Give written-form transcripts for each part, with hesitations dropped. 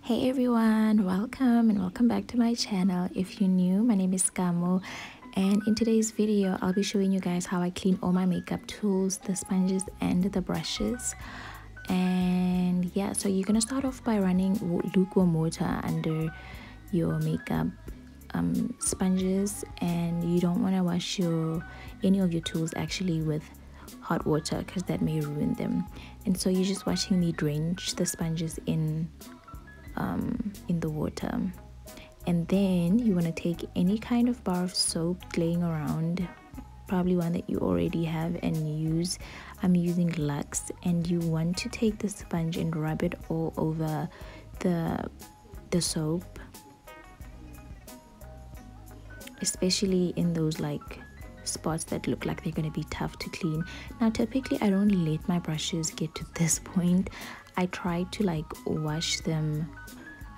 Hey everyone, welcome and welcome back to my channel. If you're new, my name is Kamo, and in today's video I'll be showing you guys how I clean all my makeup tools, the sponges and the brushes. And yeah, so you're gonna start off by running lukewarm water under your makeup sponges, and you don't want to wash any of your tools actually with hot water because that may ruin them. And so you're just watching me drench the sponges in the water, and then you want to take any kind of bar of soap laying around, probably one that you already have, and use. I'm using Lux, and you want to take the sponge and rub it all over the soap, especially in those like spots that look like they're going to be tough to clean. Now typically I don't let my brushes get to this point. I try to like wash them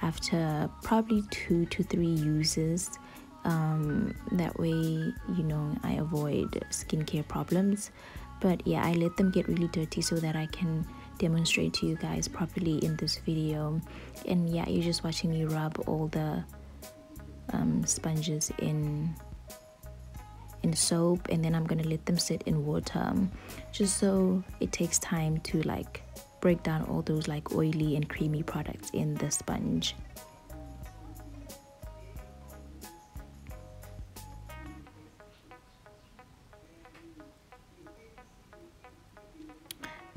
after probably 2 to 3 uses. That way, you know, I avoid skincare problems. But yeah, I let them get really dirty so that I can demonstrate to you guys properly in this video. And yeah, you're just watching me rub all the sponges in soap, and then I'm gonna let them sit in water just so it takes time to like break down all those like oily and creamy products in the sponge.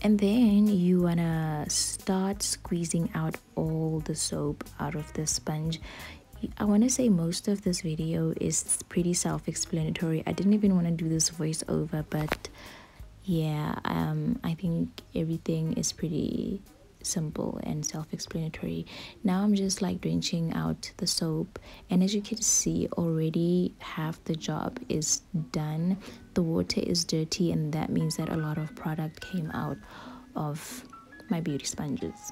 And then you wanna start squeezing out all the soap out of the sponge. I want to say most of this video is pretty self-explanatory. I didn't even want to do this voiceover, but yeah, I think everything is pretty simple and self-explanatory. Now I'm just like drenching out the soap, and as you can see already half the job is done. The water is dirty, and that means that a lot of product came out of my beauty sponges.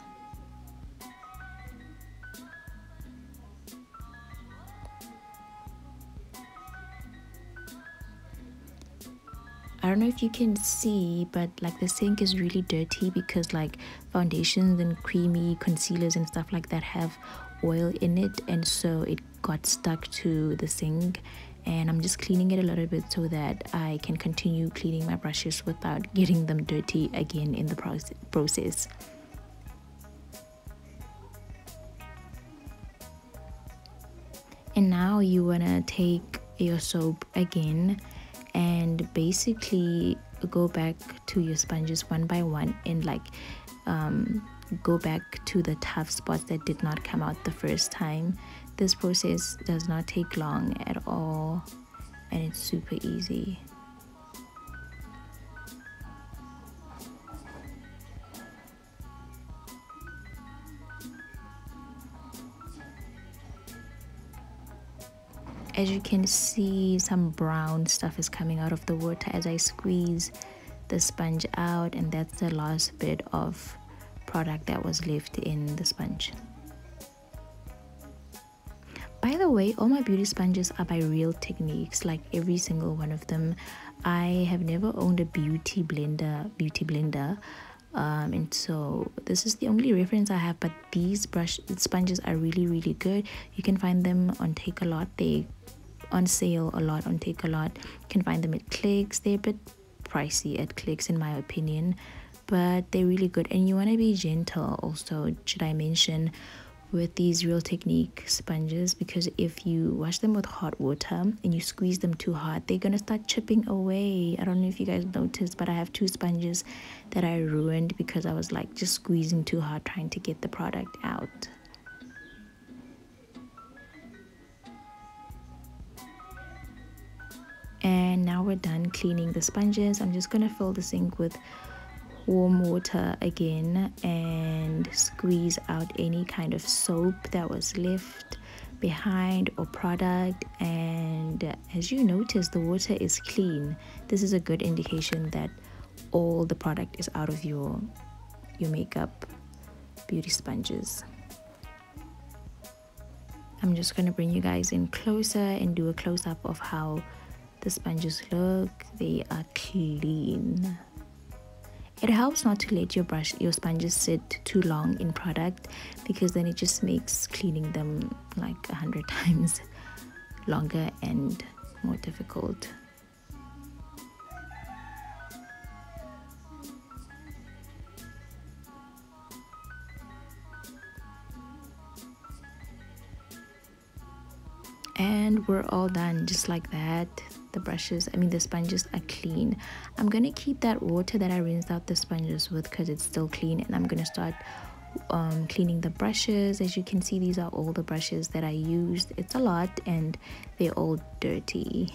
I don't know if you can see, but like the sink is really dirty because like foundations and creamy concealers and stuff like that have oil in it, and so it got stuck to the sink. And I'm just cleaning it a little bit so that I can continue cleaning my brushes without getting them dirty again in the process. And now you want to take your soap again and basically go back to your sponges one by one, and like go back to the tough spots that did not come out the first time. This process does not take long at all, and it's super easy. As you can see, some brown stuff is coming out of the water as I squeeze the sponge out, and that's the last bit of product that was left in the sponge. By the way, all my beauty sponges are by Real Techniques, like every single one of them. I have never owned a beauty blender, and so this is the only reference I have. But these sponges are really good. You can find them on Take a Lot. They on sale a lot on Take a Lot. You can find them at Clicks. They're a bit pricey at Clicks in my opinion, but they're really good. And you want to be gentle also, should I mention, with these Real Technique sponges, because if you wash them with hot water and you squeeze them too hard, they're gonna start chipping away. I don't know if you guys noticed, but I have 2 sponges that I ruined because I was like just squeezing too hard trying to get the product out. And now we're done cleaning the sponges. I'm just gonna fill the sink with warm water again and squeeze out any kind of soap that was left behind or product. And as you notice, the water is clean. This is a good indication that all the product is out of your makeup beauty sponges. I'm just gonna bring you guys in closer and do a close-up of how the sponges look. They are clean. It helps not to let your sponges sit too long in product, because then it just makes cleaning them like 100 times longer and more difficult. And we're all done just like that. The sponges are clean. I'm gonna keep that water that I rinsed out the sponges with because it's still clean, and I'm gonna start cleaning the brushes. As you can see, these are all the brushes that I used. It's a lot and they're all dirty.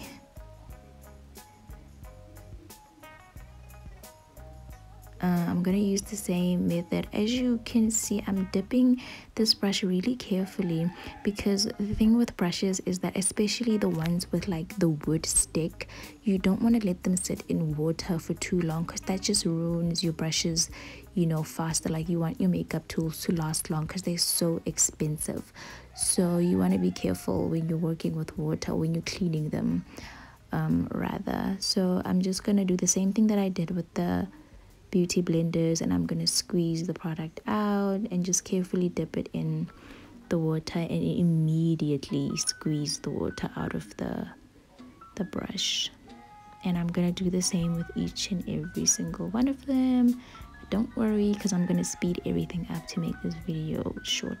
I'm gonna use the same method. As you can see, I'm dipping this brush really carefully, because the thing with brushes is that, especially the ones with like the wood stick, you don't want to let them sit in water for too long, because that just ruins your brushes, you know, faster. Like, you want your makeup tools to last long because they're so expensive. So you want to be careful when you're working with water, when you're cleaning them, rather. So I'm just gonna do the same thing that I did with the beauty blenders, and I'm gonna squeeze the product out and just carefully dip it in the water and immediately squeeze the water out of the brush. And I'm gonna do the same with each and every single one of them. Don't worry, because I'm gonna speed everything up to make this video short.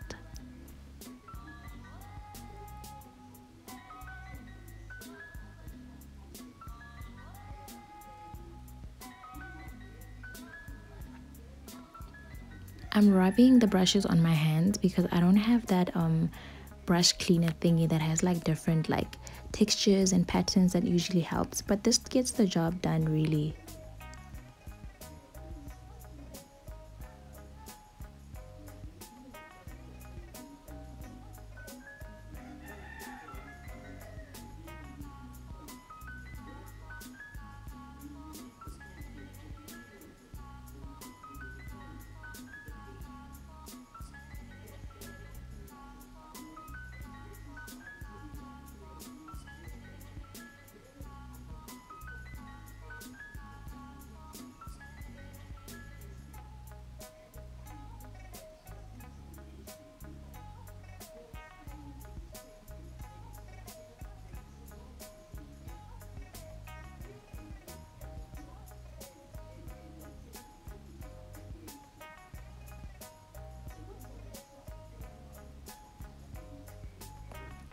I'm rubbing the brushes on my hands because I don't have that brush cleaner thingy that has like different like textures and patterns that usually helps, but this gets the job done really.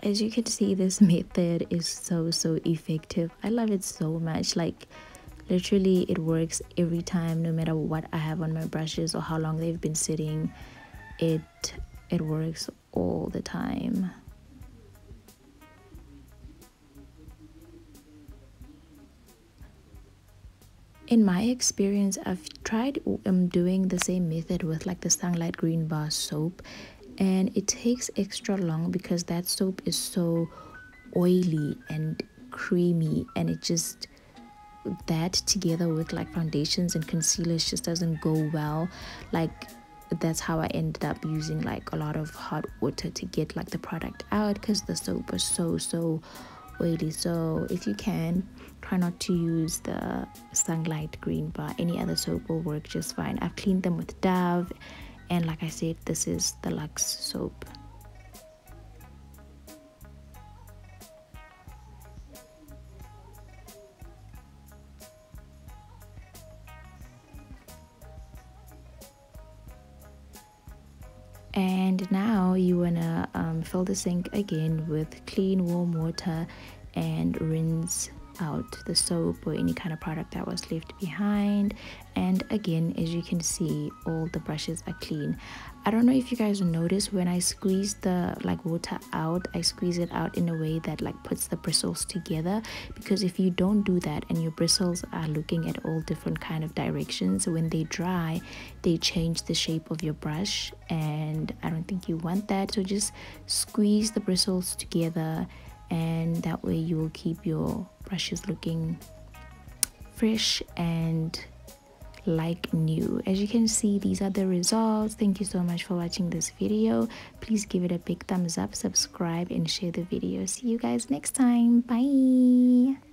As you can see, this method is so effective. I love it so much. Like, literally it works every time, no matter what I have on my brushes or how long they've been sitting. It works all the time. In my experience, I've tried doing the same method with like the Sunlight Green Bar soap, and it takes extra long because that soap is so oily and creamy, and it just, that together with like foundations and concealers just doesn't go well. Like, that's how I ended up using like a lot of hot water to get like the product out, because the soap was so oily. So if you can, try not to use the Sunlight Green Bar. Any other soap will work just fine. I've cleaned them with Dove, and like I said, this is the Luxe soap. And now you wanna fill the sink again with clean warm water and rinse out the soap or any kind of product that was left behind. And again, as you can see, all the brushes are clean. I don't know if you guys notice, when I squeeze the like water out, I squeeze it out in a way that like puts the bristles together, because if you don't do that and your bristles are looking at all different kind of directions, when they dry, they change the shape of your brush, and I don't think you want that. So just squeeze the bristles together, and that way you will keep your brushes looking fresh and like new. As you can see, these are the results. Thank you so much for watching this video. Please give it a big thumbs up, subscribe, and share the video. See you guys next time. Bye.